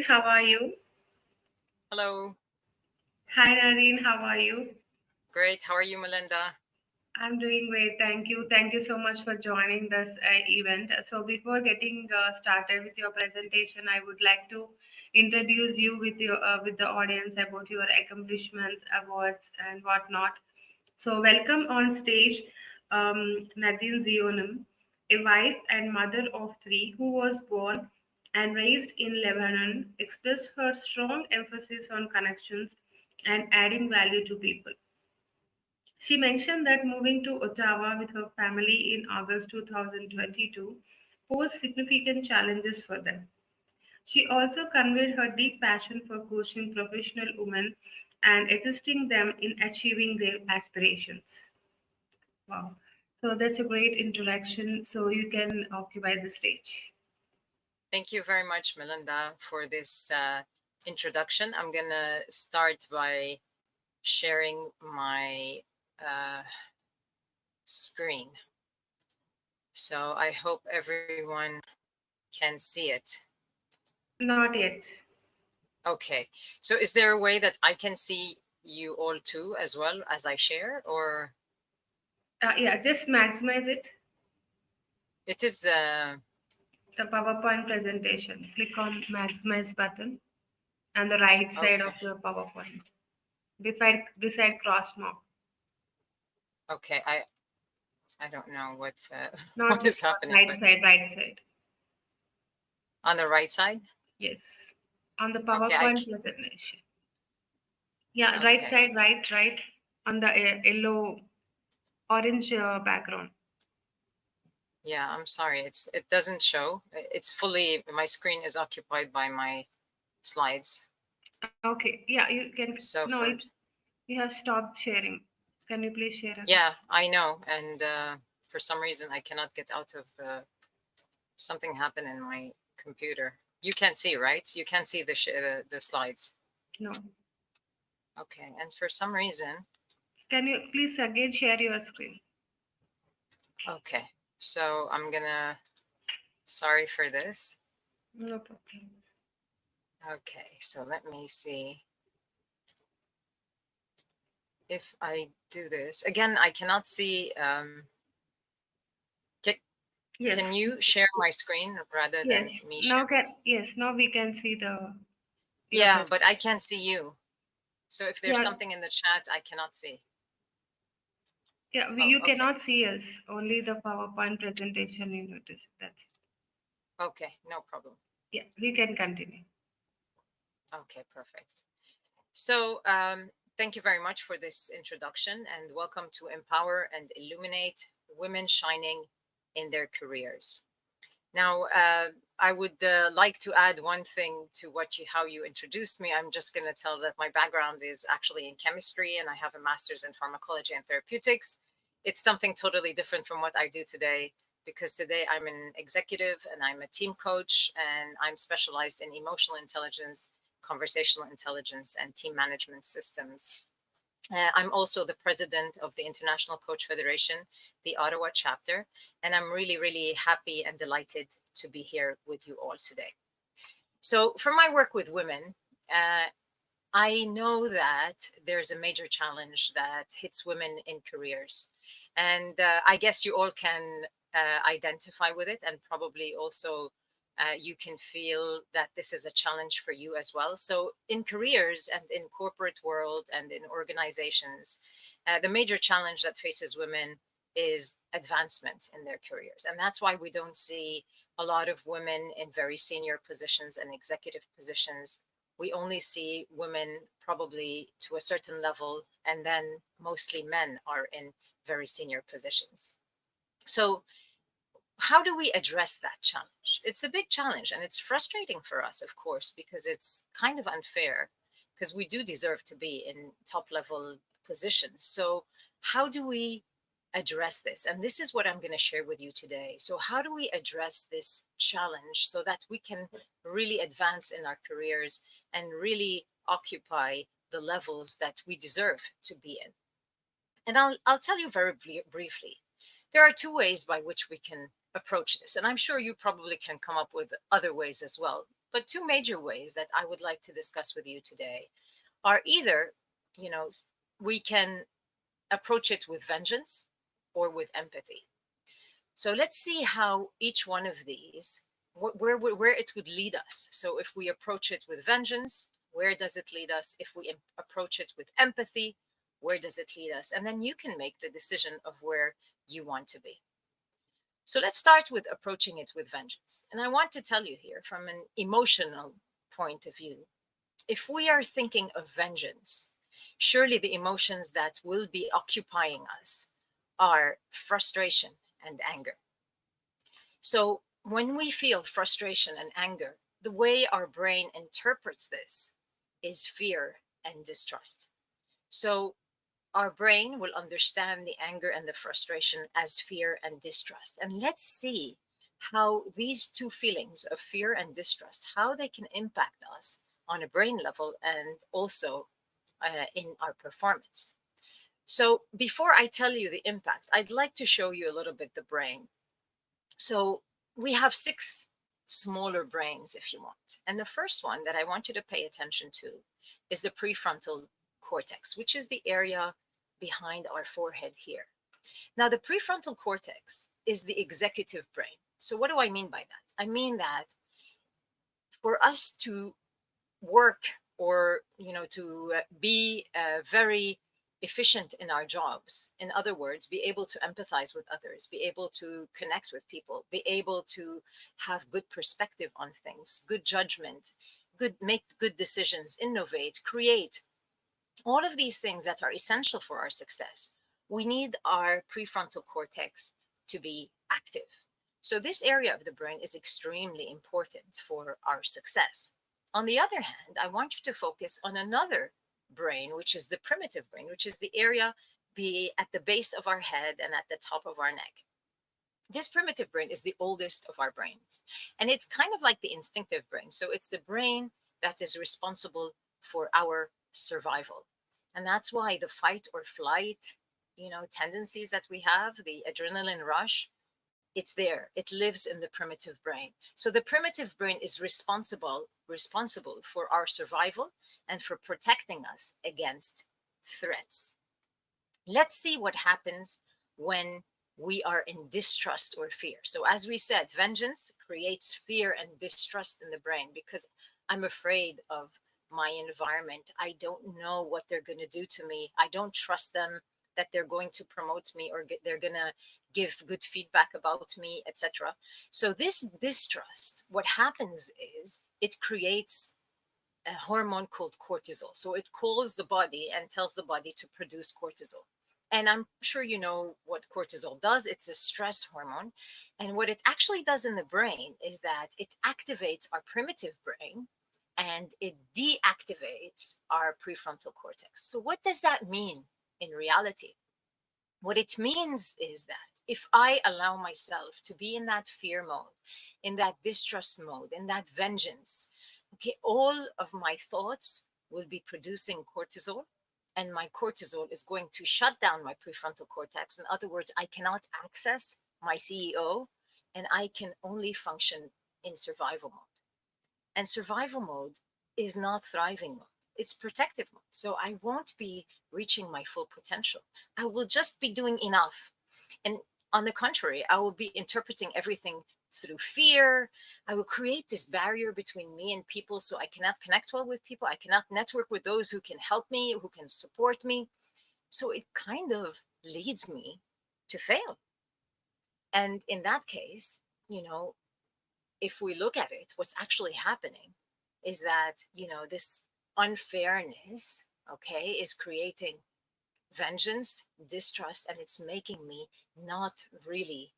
How are you? Hello. Hi, Nadine. How are you? Great. How are you, Melinda? I'm doing great. Thank you. Thank you so much for joining this event. So, before getting started with your presentation, I would like to introduce you with the audience about your accomplishments, awards, and whatnot. So, welcome on stage, Nadine Zionim, a wife and mother of three who was born and raised in Lebanon, expressed her strong emphasis on connections and adding value to people. She mentioned that moving to Ottawa with her family in August 2022 posed significant challenges for them. She also conveyed her deep passion for coaching professional women and assisting them in achieving their aspirations. Wow. So that's a great introduction. So you can occupy the stage. Thank you very much, Melinda, for this introduction. I'm going to start by sharing my uh, screen. So I hope everyone can see it. Not yet. Okay. So is there a way that I can see you all too as well as I share, or Yeah, just maximize it. it is The PowerPoint presentation. Click on maximize button on the right side okay. of the PowerPoint. Beside cross mark. Okay. I don't know what Not what this is one. happening, Right but side, right side. on the right side. Yes. On the Okay. PowerPoint presentation. Yeah, right Okay. side, right. On the yellow, orange background. Yeah, I'm sorry. It doesn't show. It's fully, my screen is occupied by my slides. Okay. Yeah, you can. So No, for you have stopped sharing. Can you please share again? yeah, I know. And for some reason I cannot get out of the something happened in my computer. You can't see, right? You can't see the slides. No. Okay. And for some reason, Can you please again share your screen? okay. So I'm gonna sorry for this. No problem. Okay. So let me see if I do this. Again, I cannot see Yes. can you share my screen rather than Yes. me Now share can it? yes. Now we can see the your Yeah, present. but I can't see you. So if there's Yeah. something in the chat, I cannot see. Yeah. Oh, You okay. cannot see us. Only the PowerPoint presentation you notice. That's it. Okay, no problem. Yeah. We can continue. Okay, perfect. So thank you very much for this introduction and welcome to Empower and Illuminate Women Shining in Their Careers. Now, I would like to add one thing to how you introduced me. I'm just going to tell that my background is actually in chemistry and I have a master's in pharmacology and therapeutics. It's something totally different from what I do today because today I'm an executive and I'm a team coach and I'm specialized in emotional intelligence, conversational intelligence, and team management systems. I'm also the president of the International Coach Federation, the Ottawa chapter, and I'm really, really happy and delighted to be here with you all today. So, for my work with women, I know that there's a major challenge that hits women in careers. And I guess you all can identify with it and probably also you can feel that this is a challenge for you as well. So in careers and in corporate world and in organizations, the major challenge that faces women is advancement in their careers. And that's why we don't see a lot of women in very senior positions and executive positions. We only see women probably to a certain level, and then mostly men are in very senior positions. So, how do we address that challenge? It's a big challenge and it's frustrating for us, of course, because it's kind of unfair because we do deserve to be in top level positions. So, how do we address this? And this is what I'm going to share with you today. So, how do we address this challenge so that we can really advance in our careers and really occupy the levels that we deserve to be in? And I'll tell you very briefly. There are two ways by which we can approach this. And I'm sure you probably can come up with other ways as well. But two major ways that I would like to discuss with you today are either, you know, we can approach it with vengeance or with empathy. So let's see how each one of these, where it would lead us. So if we approach it with vengeance, where does it lead us? If we approach it with empathy, where does it lead us? And then you can make the decision of where you want to be. So let's start with approaching it with vengeance. And I want to tell you here from an emotional point of view, if we are thinking of vengeance, surely the emotions that will be occupying us are frustration and anger. So when we feel frustration and anger, the way our brain interprets this is fear and distrust. So our brain will understand the anger and the frustration as fear and distrust. And let's see how these two feelings of fear and distrust, how they can impact us on a brain level and also in our performance. So before I tell you the impact, I'd like to show you a little bit the brain. So we have six smaller brains, if you want. And the first one that I want you to pay attention to is the prefrontal cortex, which is the area behind our forehead here. Now, the prefrontal cortex is the executive brain. So what do I mean by that? I mean that for us to work or, to be very efficient in our jobs, in other words, be able to empathize with others, be able to connect with people, be able to have good perspective on things, good judgment, make good decisions, innovate, create, all of these things that are essential for our success, we need our prefrontal cortex to be active. So this area of the brain is extremely important for our success. On the other hand, I want you to focus on another brain, which is the primitive brain, which is the area be at the base of our head and at the top of our neck. This primitive brain is the oldest of our brains, and it's kind of like the instinctive brain. So it's the brain that is responsible for our survival. And that's why the fight or flight, tendencies that we have, the adrenaline rush, it's there. It lives in the primitive brain. So the primitive brain is responsible for our survival and for protecting us against threats. Let's see what happens when we are in distrust or fear. So as we said, vengeance creates fear and distrust in the brain because I'm afraid of my environment. I don't know what they're going to do to me. I don't trust them that they're going to promote me or they're going to give good feedback about me, etc. So this distrust, what happens is it creates a hormone called cortisol. So it calls the body and tells the body to produce cortisol. And I'm sure you know what cortisol does. It's a stress hormone. And what it actually does in the brain is that it activates our primitive brain and it deactivates our prefrontal cortex. So what does that mean in reality? What it means is that if I allow myself to be in that fear mode, in that distrust mode, in that vengeance, okay, all of my thoughts will be producing cortisol, and my cortisol is going to shut down my prefrontal cortex. In other words, I cannot access my CEO, and I can only function in survival mode. And survival mode is not thriving mode. It's protective mode. So I won't be reaching my full potential. I will just be doing enough. And on the contrary, I will be interpreting everything through fear. I will create this barrier between me and people. So I cannot connect well with people. I cannot network with those who can help me, who can support me. So it kind of leads me to fail. And in that case, if we look at it, what's actually happening is that, this unfairness, okay, is creating vengeance, distrust, and it's making me not really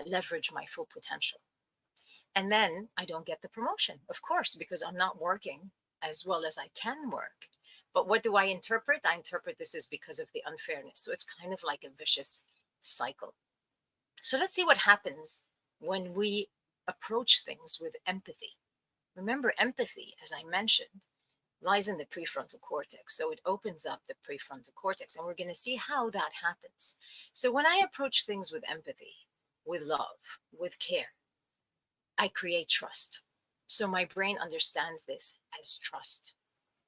leverage my full potential. And then I don't get the promotion, of course, because I'm not working as well as I can work. But what do I interpret? I interpret this is because of the unfairness. So it's kind of like a vicious cycle. So let's see what happens when we approach things with empathy. Remember, empathy, as I mentioned, lies in the prefrontal cortex. So it opens up the prefrontal cortex, and we're going to see how that happens. So when I approach things with empathy, with love, with care, I create trust. So my brain understands this as trust.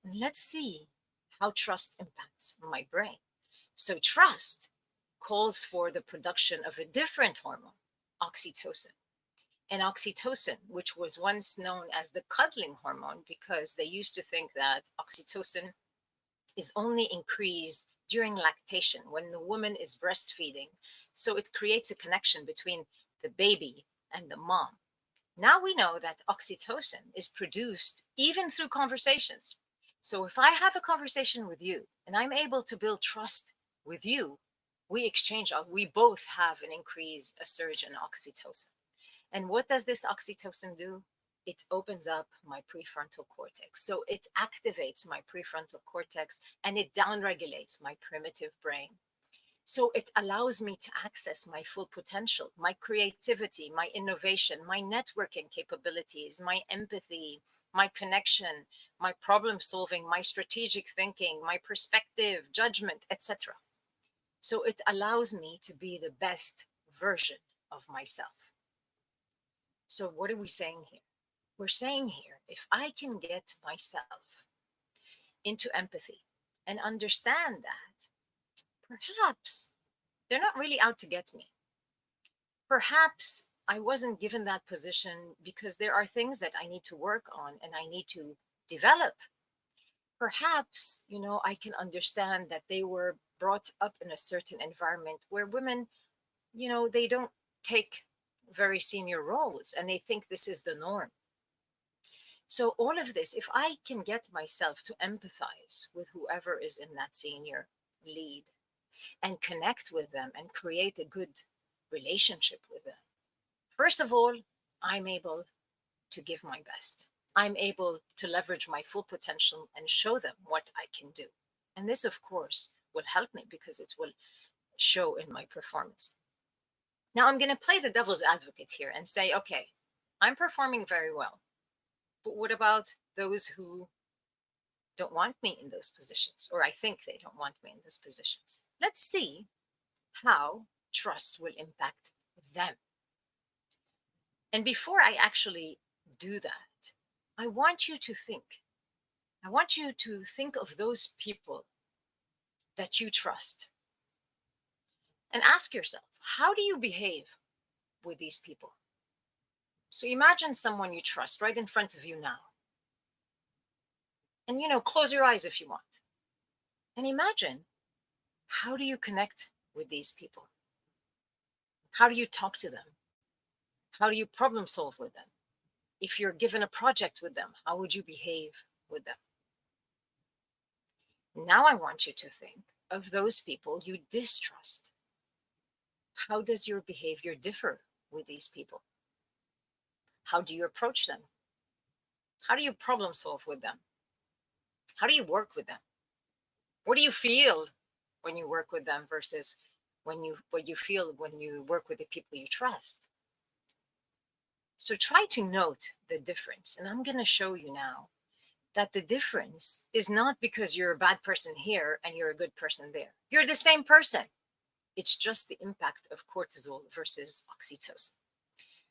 And let's see how trust impacts my brain. So trust calls for the production of a different hormone, oxytocin. And oxytocin, which was once known as the cuddling hormone, because they used to think that oxytocin is only increased during lactation when the woman is breastfeeding. So it creates a connection between the baby and the mom. Now we know that oxytocin is produced even through conversations. So if I have a conversation with you and I'm able to build trust with you, we exchange, we both have an increase, a surge in oxytocin. And what does this oxytocin do? It opens up my prefrontal cortex. So it activates my prefrontal cortex and it downregulates my primitive brain. So it allows me to access my full potential, my creativity, my innovation, my networking capabilities, my empathy, my connection, my problem solving, my strategic thinking, my perspective, judgment, etc. So it allows me to be the best version of myself. So what are we saying here? We're saying here, if I can get myself into empathy and understand that perhaps they're not really out to get me. Perhaps I wasn't given that position because there are things that I need to work on and I need to develop. Perhaps, I can understand that they were brought up in a certain environment where women, they don't take very senior roles and they think this is the norm. So all of this, if I can get myself to empathize with whoever is in that senior lead and connect with them and create a good relationship with them, first of all, I'm able to give my best. I'm able to leverage my full potential and show them what I can do. And this, of course, will help me because it will show in my performance. Now, I'm going to play the devil's advocate here and say, okay, I'm performing very well. But what about those who don't want me in those positions, or I think they don't want me in those positions? Let's see how trust will impact them. And before I actually do that, I want you to think. I want you to think of those people that you trust and ask yourself, how do you behave with these people? So imagine someone you trust right in front of you now. And, close your eyes if you want. And imagine, how do you connect with these people? How do you talk to them? How do you problem solve with them? If you're given a project with them, how would you behave with them? Now I want you to think of those people you distrust. How does your behavior differ with these people? How do you approach them? How do you problem solve with them? How do you work with them? What do you feel when you work with them versus what you feel when you work with the people you trust? So try to note the difference. And I'm going to show you now that the difference is not because you're a bad person here and you're a good person there. You're the same person. It's just the impact of cortisol versus oxytocin.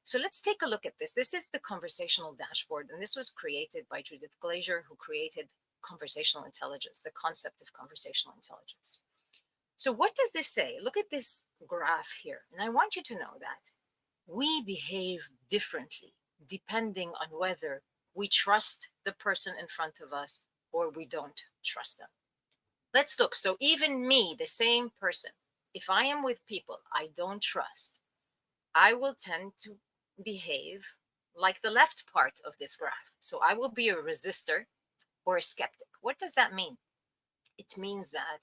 So let's take a look at this. This is the conversational dashboard, and this was created by Judith Glaser, who created conversational intelligence, the concept of conversational intelligence. So what does this say? Look at this graph here. And I want you to know that we behave differently depending on whether we trust the person in front of us or we don't trust them. Let's look. So even me, the same person, if I am with people I don't trust, I will tend to behave like the left part of this graph. So I will be a resistor or a skeptic. What does that mean? It means that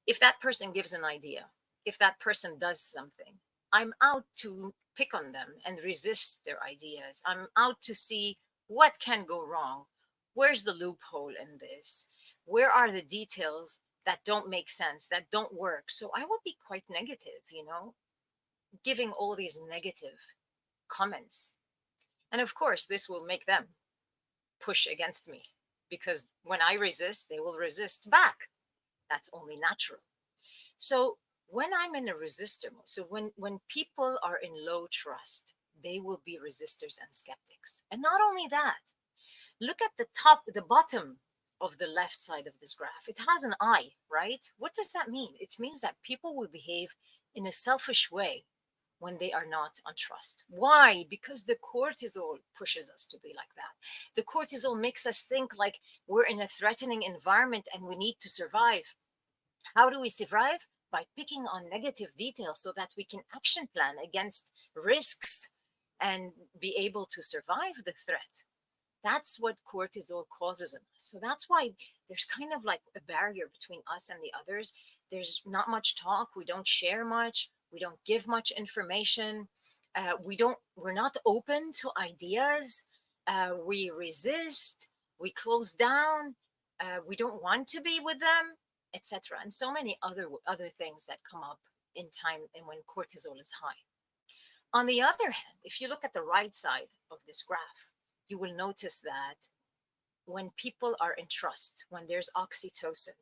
if that person gives an idea, if that person does something, I'm out to pick on them and resist their ideas. I'm out to see what can go wrong. Where's the loophole in this? Where are the details that don't make sense, that don't work? So I will be quite negative, giving all these negative comments. And of course, this will make them push against me because when I resist, they will resist back. That's only natural. So when I'm in a resistor mode, so when people are in low trust, they will be resistors and skeptics. And not only that, look at the bottom of the left side of this graph. It has an eye, right? What does that mean? It means that people will behave in a selfish way when they are not on trust. Why? Because the cortisol pushes us to be like that. The cortisol makes us think like we're in a threatening environment and we need to survive. How do we survive? By picking on negative details so that we can action plan against risks and be able to survive the threat. That's what cortisol causes in us. So that's why there's kind of like a barrier between us and the others. There's not much talk. We don't share much. We don't give much information. We're not open to ideas. We resist. We close down. We don't want to be with them, etc. And so many other things that come up in time and when cortisol is high. On the other hand, if you look at the right side of this graph, you will notice that when people are in trust, when there's oxytocin,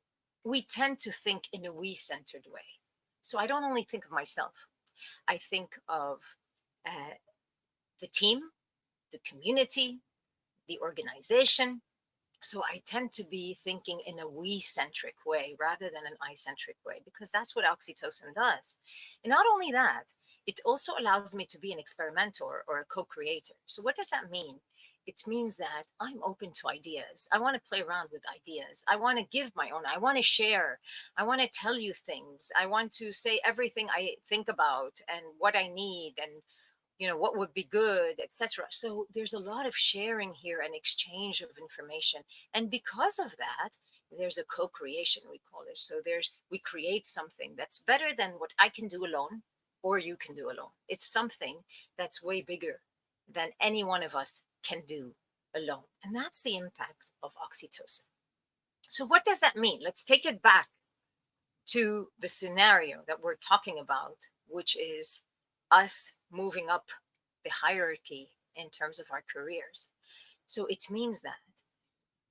we tend to think in a we centered way. So I don't only think of myself, I think of the team, the community, the organization. So I tend to be thinking in a we centric way rather than an I centric way, because that's what oxytocin does. And not only that, it also allows me to be an experimenter or a co creator. So, what does that mean? It means that I'm open to ideas. I want to play around with ideas. I want to give my own. I want to share. I want to tell you things. I want to say everything I think about and what I need and what would be good, etc. So there's a lot of sharing here and exchange of information, and because of that there's a co-creation, we call it. So we create something that's better than what I can do alone or you can do alone. It's something that's way bigger than any one of us can do alone, and that's the impact of oxytocin. So what does that mean? Let's take it back to the scenario that we're talking about, which is us moving up the hierarchy in terms of our careers. So it means that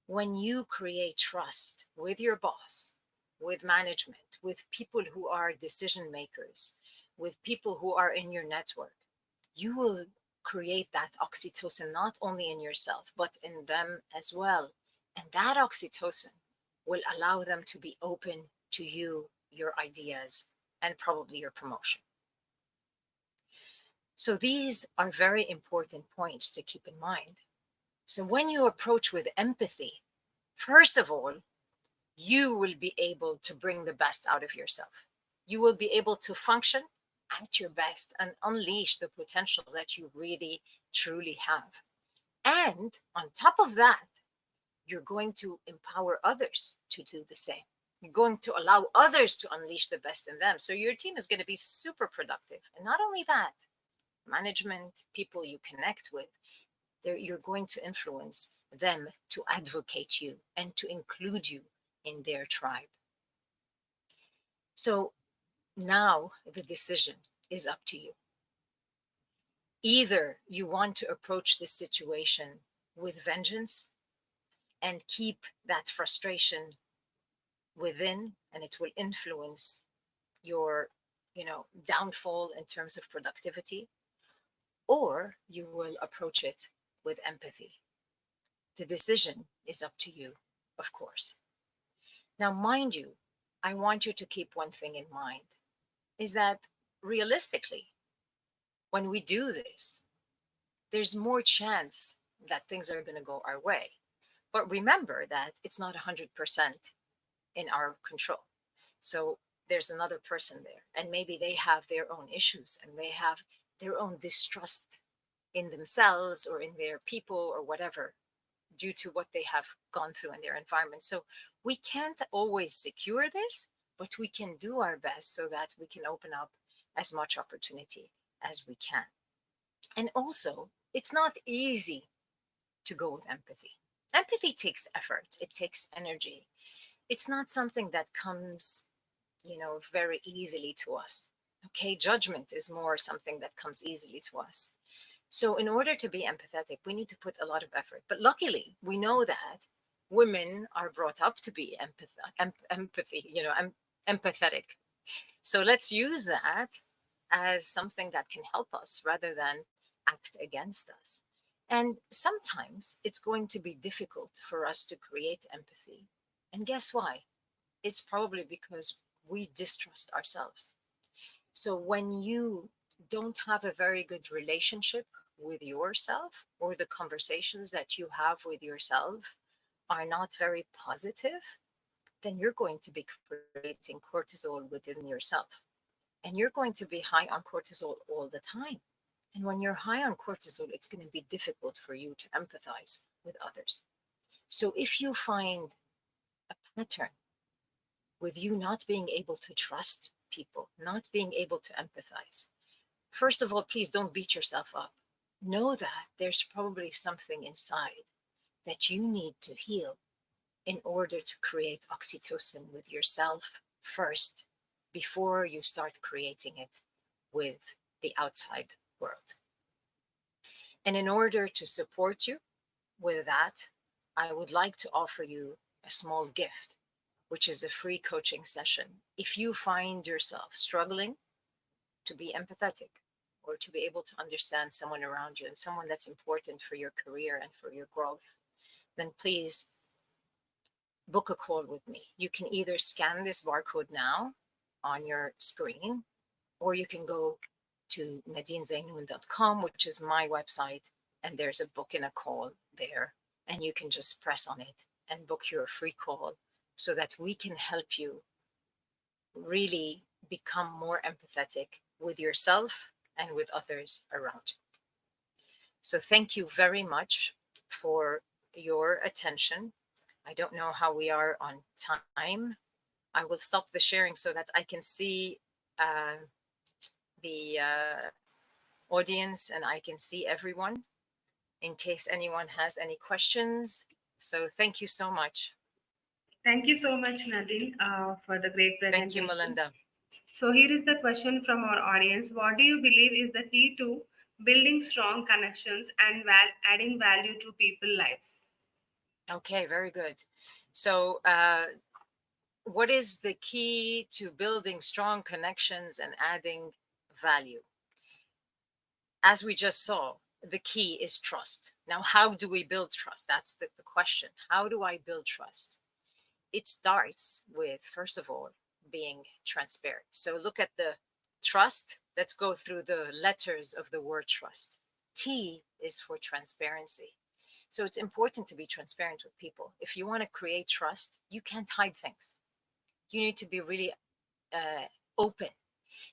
when you create trust with your boss, with management, with people who are decision makers, with people who are in your network, you will create that oxytocin not only in yourself, but in them as well. And that oxytocin will allow them to be open to you, your ideas, and probably your promotion. So these are very important points to keep in mind. So when you approach with empathy, first of all, you will be able to bring the best out of yourself. You will be able to function at your best and unleash the potential that you really, truly have. And on top of that, you're going to empower others to do the same. You're going to allow others to unleash the best in them. So your team is going to be super productive. And not only that, management, people you connect with, you're going to influence them to advocate you and to include you in their tribe. So now the decision is up to you. Either you want to approach this situation with vengeance and keep that frustration within, and it will influence your downfall in terms of productivity, or you will approach it with empathy. The decision is up to you, of course. Now, mind you, I want you to keep one thing in mind, is that realistically, when we do this, there's more chance that things are going to go our way. But remember that it's not 100% in our control. So there's another person there, and maybe they have their own issues and they have their own distrust in themselves or in their people or whatever, due to what they have gone through in their environment. So we can't always secure this, but we can do our best so that we can open up as much opportunity as we can. And also, it's not easy to go with empathy. Empathy takes effort, it takes energy. It's not something that comes, very easily to us. Okay, judgment is more something that comes easily to us. So in order to be empathetic, we need to put a lot of effort. But luckily, we know that women are brought up to be empathetic. So let's use that as something that can help us rather than act against us. And sometimes it's going to be difficult for us to create empathy. And guess why? It's probably because we distrust ourselves. So when you don't have a very good relationship with yourself, or the conversations that you have with yourself are not very positive, then you're going to be creating cortisol within yourself. And you're going to be high on cortisol all the time. And when you're high on cortisol, it's going to be difficult for you to empathize with others. So if you find a pattern with you not being able to trust people, not being able to empathize, first of all, please don't beat yourself up. Know that there's probably something inside that you need to heal in order to create oxytocin with yourself first, before you start creating it with the outside world. And in order to support you with that, I would like to offer you a small gift, which is a free coaching session. If you find yourself struggling to be empathetic, or to be able to understand someone around you and someone that's important for your career and for your growth, then please book a call with me. You can either scan this barcode now on your screen, or you can go to nadinezainoun.com, which is my website, and there's a book in a call there, and you can just press on it and book your free call so that we can help you really become more empathetic with yourself and with others around you. So thank you very much for your attention. I don't know how we are on time. I will stop the sharing so that I can see the audience and I can see everyone in case anyone has any questions. So thank you so much. Thank you so much, Nadine, for the great Thank you, presentation. Melinda. So here is the question from our audience. What do you believe is the key to building strong connections and adding value to people's lives? Okay, very good. So, what is the key to building strong connections and adding value? As we just saw, the key is trust. Now, how do we build trust? That's the question. How do I build trust? It starts with, first of all, being transparent. So look at the trust. Let's go through the letters of the word trust. T is for transparency. So it's important to be transparent with people. If you want to create trust, you can't hide things. You need to be really open,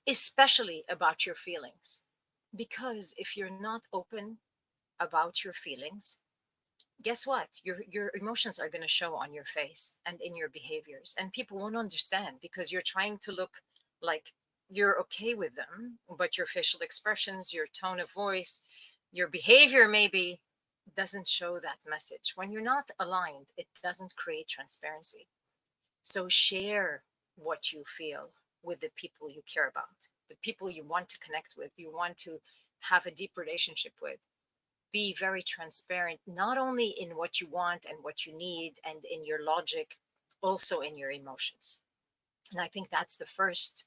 especially about your feelings. Because if you're not open about your feelings, guess what? Your emotions are going to show on your face and in your behaviors, and people won't understand because you're trying to look like you're okay with them, but your facial expressions, your tone of voice, your behavior maybe doesn't show that message. When you're not aligned, it doesn't create transparency. So share what you feel with the people you care about, the people you want to connect with, you want to have a deep relationship with. Be very transparent, not only in what you want and what you need and in your logic, also in your emotions. And I think that's the first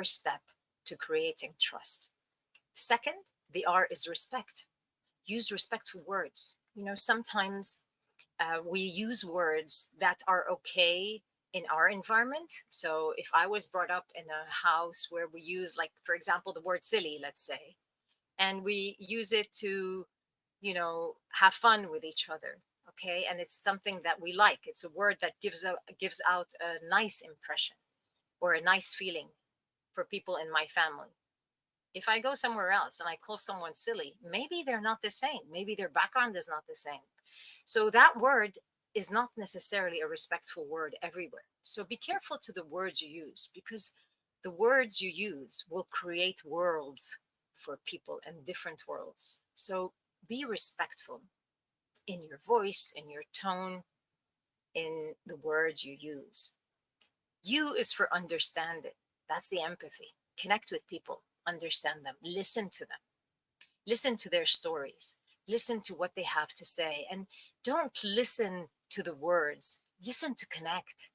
step to creating trust. Second, the R is respect. Use respectful words. You know, sometimes we use words that are okay in our environment. So if I was brought up in a house where we use, like, for example, the word silly, let's say, and we use it to, have fun with each other. Okay. And it's something that we like. It's a word that gives out a nice impression or a nice feeling for people in my family. If I go somewhere else and I call someone silly, maybe they're not the same. Maybe their background is not the same. So that word is not necessarily a respectful word everywhere. So be careful to the words you use, because the words you use will create worlds for people and different worlds. So be respectful in your voice, in your tone, in the words you use. U is for understanding. That's the empathy. Connect with people, understand them, listen to them, listen to their stories, listen to what they have to say, and don't listen to the words, listen to connect.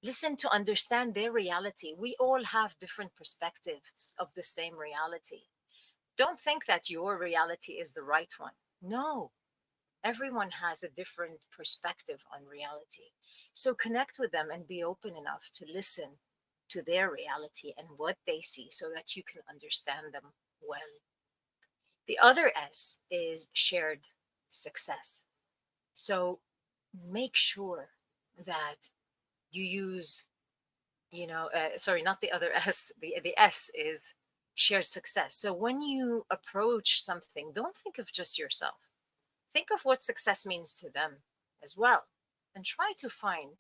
Listen to understand their reality. We all have different perspectives of the same reality. Don't think that your reality is the right one. No, everyone has a different perspective on reality. So connect with them and be open enough to listen to their reality and what they see so that you can understand them well. The other S is shared success. So make sure that you use, sorry, not the other S, the S is shared success. So when you approach something, don't think of just yourself. Think of what success means to them as well, and try to find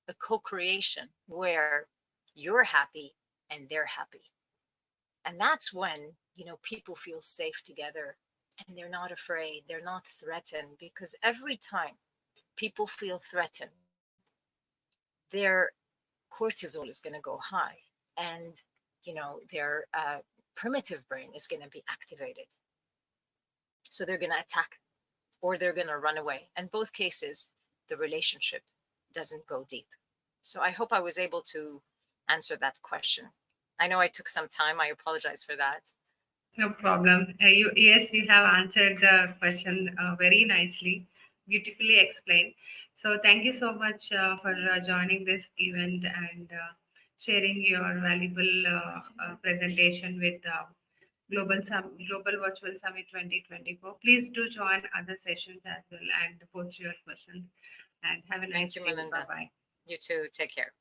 a co creation where you're happy and they're happy. And that's when, people feel safe together and they're not afraid, they're not threatened, because every time people feel threatened, their cortisol is going to go high and, their primitive brain is going to be activated. So they're going to attack or they're going to run away. In both cases, the relationship doesn't go deep. So I hope I was able to answer that question. I know I took some time. I apologize for that. No problem. Yes, you have answered the question very nicely, beautifully explained. So, thank you so much for joining this event and sharing your valuable presentation with Global Virtual Summit 2024. Please do join other sessions as well and post your questions. And have a Thank nice you, day. Bye Melinda. bye. You too. Take care.